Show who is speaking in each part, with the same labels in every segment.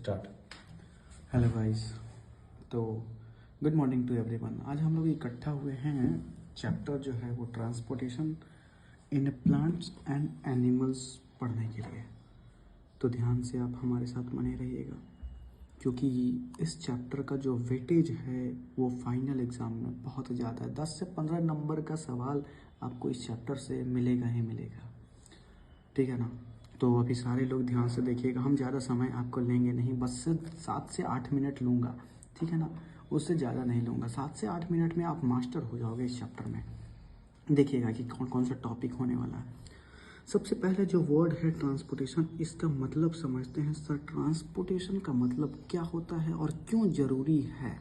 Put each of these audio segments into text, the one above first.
Speaker 1: Start.
Speaker 2: Hello guys, तो good morning to everyone. आज हम लोग इकट्ठा हुए हैं चैप्टर जो है वो transportation in plants and animals पढ़ने के लिए। तो ध्यान से आप हमारे साथ बने रहिएगा, क्योंकि इस चैप्टर का जो वेटेज है वो फाइनल एग्ज़ाम में बहुत ज़्यादा है। 10 से 15 नंबर का सवाल आपको इस चैप्टर से मिलेगा ही मिलेगा, ठीक है ना। तो अभी सारे लोग ध्यान से देखिएगा, हम ज़्यादा समय आपको लेंगे नहीं, बस से 7 से 8 मिनट लूँगा, ठीक है ना, उससे ज़्यादा नहीं लूँगा। 7 से 8 मिनट में आप मास्टर हो जाओगे इस चैप्टर में। देखिएगा कि कौन कौन सा टॉपिक होने वाला है। सबसे पहले जो वर्ड है ट्रांसपोर्टेशन, इसका मतलब समझते हैं। सर, ट्रांसपोर्टेशन का मतलब क्या होता है और क्यों ज़रूरी है?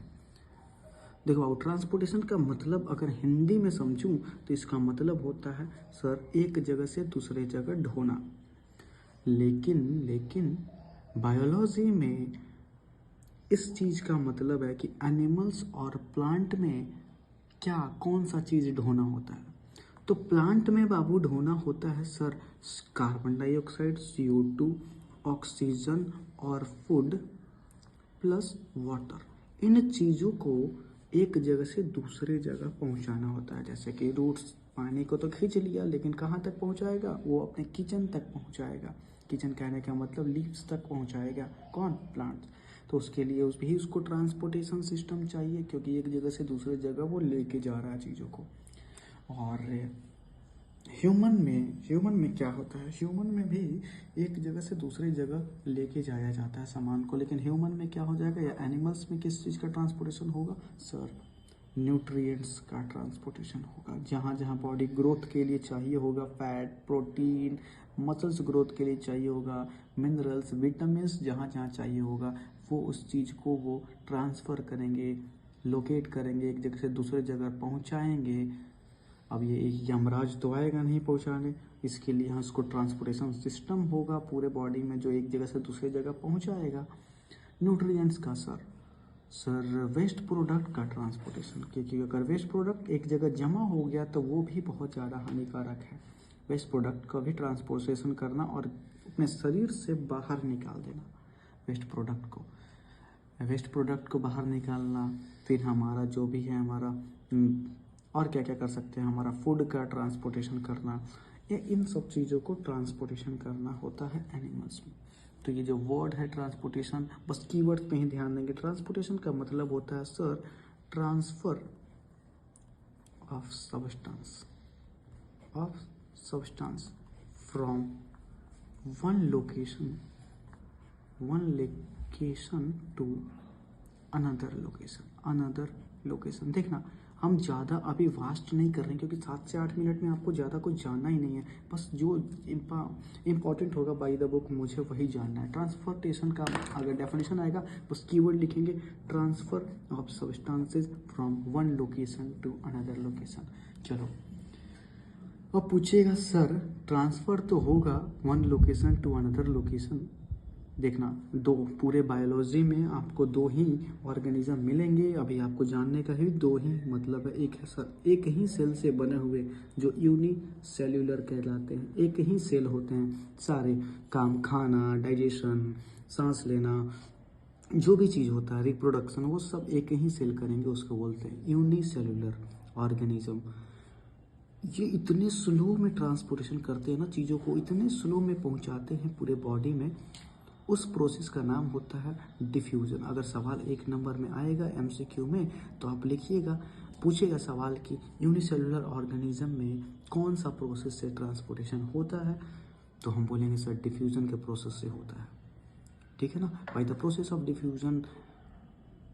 Speaker 2: देखो, ट्रांसपोर्टेशन का मतलब अगर हिंदी में समझूं तो इसका मतलब होता है सर एक जगह से दूसरे जगह ढोना। लेकिन बायोलॉजी में इस चीज़ का मतलब है कि एनिमल्स और प्लांट में क्या कौन सा चीज़ ढोना होता है। तो प्लांट में बाबू ढोना होता है sir carbon dioxide, CO2, oxygen और फूड प्लस वाटर। इन चीज़ों को एक जगह से दूसरे जगह पहुंचाना होता है। जैसे कि रूट्स पानी को तो खींच लिया, लेकिन कहाँ तक पहुंचाएगा? वो अपने किचन तक पहुंचाएगा। किचन कहने का मतलब लीव्स तक पहुंचाएगा। कौन? प्लांट्स। तो उसके लिए उसको ट्रांसपोर्टेशन सिस्टम चाहिए, क्योंकि एक जगह से दूसरे जगह वो लेके जा रहा है चीज़ों को। और ह्यूमन में क्या होता है? ह्यूमन में भी एक जगह से दूसरी जगह लेके जाया जाता है सामान को, लेकिन ह्यूमन में क्या हो जाएगा या एनिमल्स में किस चीज़ का ट्रांसपोर्टेशन होगा? सर, न्यूट्रिएंट्स का ट्रांसपोर्टेशन होगा। जहाँ जहाँ बॉडी ग्रोथ के लिए चाहिए होगा फैट, प्रोटीन, मसल्स ग्रोथ के लिए चाहिए होगा मिनरल्स, विटामिन्स, जहाँ जहाँ चाहिए होगा वो उस चीज़ को वो ट्रांसफ़र करेंगे, लोकेट करेंगे, एक जगह से दूसरे जगह पहुँचाएंगे। अब ये एक यमराज तो आएगा नहीं पहुंचाने, इसके लिए यहाँ उसको ट्रांसपोर्टेशन सिस्टम होगा पूरे बॉडी में जो एक जगह से दूसरी जगह पहुंचाएगा। न्यूट्रिएंट्स का सर वेस्ट प्रोडक्ट का ट्रांसपोर्टेशन, क्योंकि अगर वेस्ट प्रोडक्ट एक जगह जमा हो गया तो वो भी बहुत ज़्यादा हानिकारक है। वेस्ट प्रोडक्ट का भी ट्रांसपोर्टेशन करना और अपने शरीर से बाहर निकाल देना वेस्ट प्रोडक्ट को बाहर निकालना। फिर हमारा जो भी है हमारा और क्या क्या कर सकते हैं, हमारा फूड का ट्रांसपोर्टेशन करना, ये इन सब चीज़ों को ट्रांसपोर्टेशन करना होता है एनिमल्स में। तो ये जो वर्ड है ट्रांसपोर्टेशन, बस कीवर्ड पे ही ध्यान देंगे। ट्रांसपोर्टेशन का मतलब होता है sir transfer of substance from one location to another location. देखना, हम ज़्यादा अभी वास्ट नहीं कर रहे हैं, क्योंकि 7 से 8 मिनट में आपको ज़्यादा कुछ जानना ही नहीं है। बस जो इम्पॉर्टेंट होगा बाय द बुक मुझे वही जानना है। ट्रांसपोर्टेशन का अगर डेफिनेशन आएगा बस कीवर्ड लिखेंगे, transfer of substances from one location to another location. चलो, अब पूछिएगा सर ट्रांसफ़र तो होगा one location to another location. देखना, दो पूरे बायोलॉजी में आपको दो ही ऑर्गेनिज्म मिलेंगे। अभी आपको जानने का ही दो ही मतलब है। एक है सर एक ही सेल से बने हुए जो यूनिसेल्युलर कहलाते हैं। एक ही सेल होते हैं, सारे काम, खाना, डाइजेशन, सांस लेना, जो भी चीज़ होता है, रिप्रोडक्शन, वो सब एक ही सेल करेंगे, उसको बोलते हैं यूनिसेल्युलर ऑर्गेनिज्म। ये इतने स्लो में ट्रांसपोर्टेशन करते हैं ना, चीज़ों को इतने स्लो में पहुंचाते हैं पूरे बॉडी में, उस प्रोसेस का नाम होता है डिफ्यूज़न। अगर सवाल 1 नंबर में आएगा MCQ में तो आप लिखिएगा, पूछेगा सवाल कि यूनिसेलुलर ऑर्गेनिज्म में कौन सा प्रोसेस से ट्रांसपोर्टेशन होता है, तो हम बोलेंगे सर डिफ्यूज़न के प्रोसेस से होता है, ठीक है ना। By the process of diffusion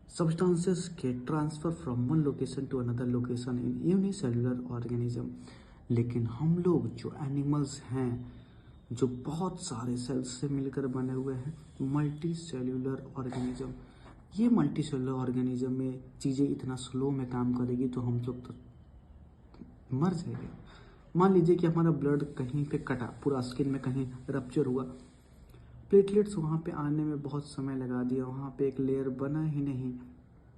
Speaker 2: substances के transfer from one location to another location in unicellular organism. लेकिन हम लोग जो एनिमल्स हैं, जो बहुत सारे सेल्स से मिलकर बने हुए हैं, मल्टी सेल्यूलर ऑर्गेनिज्म, ये मल्टी सेल्यूलर ऑर्गेनिज्म में चीज़ें इतना स्लो में काम करेगी तो हम लोग तो मर जाएंगे। मान लीजिए कि हमारा ब्लड कहीं पे कटा, पूरा स्किन में कहीं रप्चर हुआ, प्लेटलेट्स वहाँ पे आने में बहुत समय लगा दिया, वहाँ पे एक लेयर बना ही नहीं,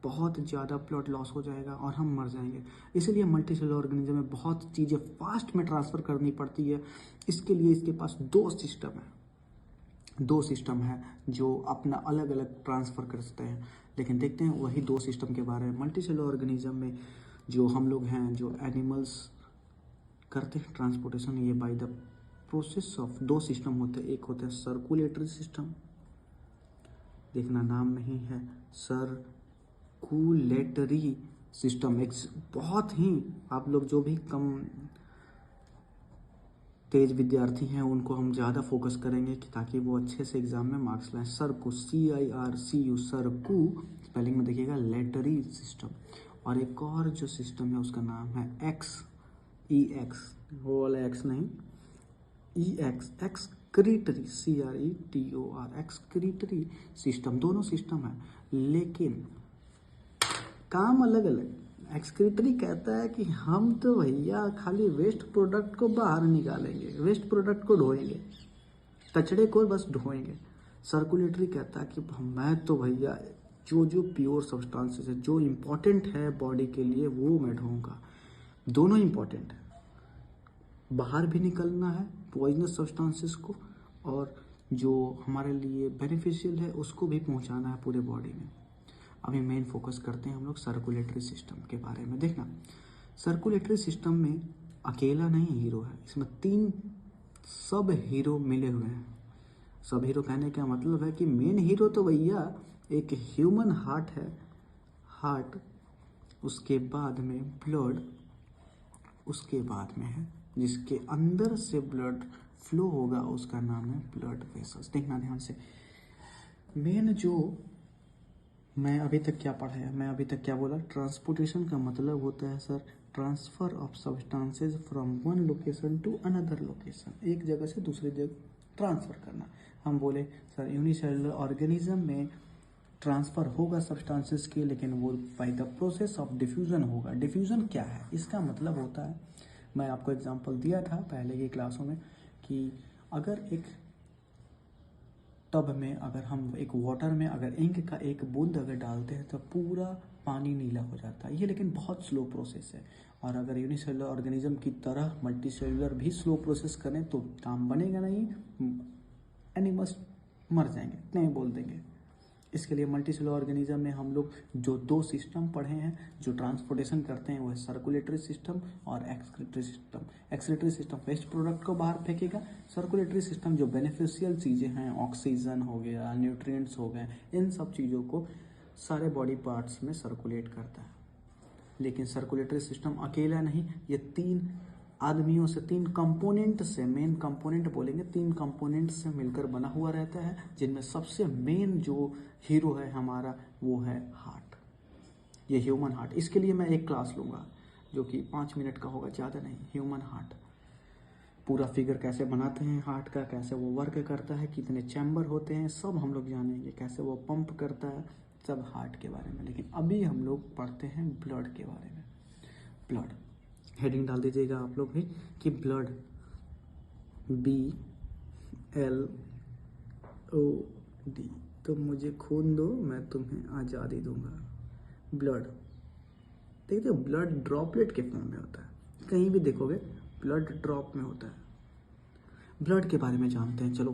Speaker 2: बहुत ज़्यादा ब्लड लॉस हो जाएगा और हम मर जाएंगे। इसीलिए मल्टी सेलुलर ऑर्गेनिज्म में बहुत चीज़ें फास्ट में ट्रांसफ़र करनी पड़ती है। इसके लिए इसके पास 2 सिस्टम है। दो सिस्टम है जो अपना अलग अलग ट्रांसफ़र करते हैं, लेकिन देखते हैं वही दो सिस्टम के बारे में। मल्टीसेलुलर ऑर्गेनिज्म में जो हम लोग हैं, जो एनिमल्स करते हैं ट्रांसपोर्टेशन, ये बाय द प्रोसेस ऑफ दो सिस्टम होते हैं। एक होता है सर्कुलेटरी सिस्टम, देखना नाम में ही है सर्कुलेटरी सिस्टम। एक बहुत ही, आप लोग जो भी कम तेज विद्यार्थी हैं उनको हम ज़्यादा फोकस करेंगे कि ताकि वो अच्छे से एग्जाम में मार्क्स लाएं। सर्कु, CIRCU, सर्कु स्पेलिंग में देखिएगा, लेटरी सिस्टम। और एक और जो सिस्टम है उसका नाम है EX, वो वाला एक्स नहीं, EX, excretory, CRETOR, excretory system. दोनों सिस्टम है लेकिन काम अलग अलग। एक्सक्रीटरी कहता है कि हम तो भैया खाली वेस्ट प्रोडक्ट को बाहर निकालेंगे, वेस्ट प्रोडक्ट को ढोएंगे, कचड़े को बस ढोएंगे। सर्कुलेटरी कहता है कि मैं तो भैया जो जो प्योर सब्सटेंसेस है, जो इम्पोर्टेंट है बॉडी के लिए, वो मैं ढोऊंगा। दोनों इम्पोर्टेंट है, बाहर भी निकलना है पॉइजनस सब्सटेंसेस को, और जो हमारे लिए बेनिफिशियल है उसको भी पहुंचाना है पूरे बॉडी में। अभी मेन फोकस करते हैं हम लोग सर्कुलेटरी सिस्टम के बारे में। देखना, सर्कुलेटरी सिस्टम में अकेला नहीं हीरो है, इसमें 3 सब हीरो मिले हुए हैं। सब हीरो कहने का मतलब है कि मेन हीरो तो भैया एक ह्यूमन हार्ट है, हार्ट, उसके बाद में ब्लड, उसके बाद में है जिसके अंदर से ब्लड फ्लो होगा, उसका नाम है ब्लड वेसल्स। देखना ध्यान से, मेन जो मैं अभी तक क्या पढ़ा है, मैं अभी तक क्या बोला, ट्रांसपोर्टेशन का मतलब होता है sir transfer of substances from one location to another location, एक जगह से दूसरी जगह ट्रांसफर करना। हम बोले सर यूनिसेलुलर ऑर्गेनिज्म में ट्रांसफर होगा सब्सटेंसेस के, लेकिन वो by the process of diffusion होगा। डिफ्यूजन क्या है, इसका मतलब होता है, मैं आपको एग्जांपल दिया था पहले की क्लासों में कि अगर एक टब में, अगर हम एक वाटर में अगर इंक का एक बूंद अगर डालते हैं तो पूरा पानी नीला हो जाता है, ये लेकिन बहुत स्लो प्रोसेस है। और अगर यूनिसेलुलर ऑर्गेनिज्म की तरह मल्टीसेलुलर भी स्लो प्रोसेस करें तो काम बनेगा नहीं, एनिमल्स मर जाएंगे, नहीं बोल देंगे। इसके लिए मल्टीसेलुलर ऑर्गेनिज्म में हम लोग जो 2 सिस्टम पढ़े हैं जो ट्रांसपोर्टेशन करते हैं, वो है सर्कुलेटरी सिस्टम और excretory system. Excretory system waste product को बाहर फेंकेगा, सर्कुलेटरी सिस्टम जो बेनिफिशियल चीज़ें हैं, ऑक्सीजन हो गया, न्यूट्रिएंट्स हो गए, इन सब चीज़ों को सारे बॉडी पार्ट्स में सर्कुलेट करता है। लेकिन सर्कुलेटरी सिस्टम अकेला नहीं, ये 3 आदमियों से, 3 कंपोनेंट से, मेन कंपोनेंट बोलेंगे, 3 कंपोनेंट से मिलकर बना हुआ रहता है, जिनमें सबसे मेन जो हीरो है हमारा वो है हार्ट, ये ह्यूमन हार्ट। इसके लिए मैं एक क्लास लूँगा जो कि 5 मिनट का होगा, ज़्यादा नहीं। ह्यूमन हार्ट, पूरा फिगर कैसे बनाते हैं हार्ट का, कैसे वो वर्क करता है, कितने चैम्बर होते हैं, सब हम लोग जानेंगे, कैसे वो पंप करता है, सब हार्ट के बारे में। लेकिन अभी हम लोग पढ़ते हैं ब्लड के बारे में। ब्लड हेडिंग डाल दीजिएगा आप लोग भी कि ब्लड, BLOD, तुम मुझे खून दो मैं तुम्हें आज़ादी दूंगा। ब्लड, देखिए ब्लड ड्रॉपलेट के फॉर्म में होता है, कहीं भी देखोगे ब्लड ड्रॉप में होता है। ब्लड के बारे में जानते हैं, चलो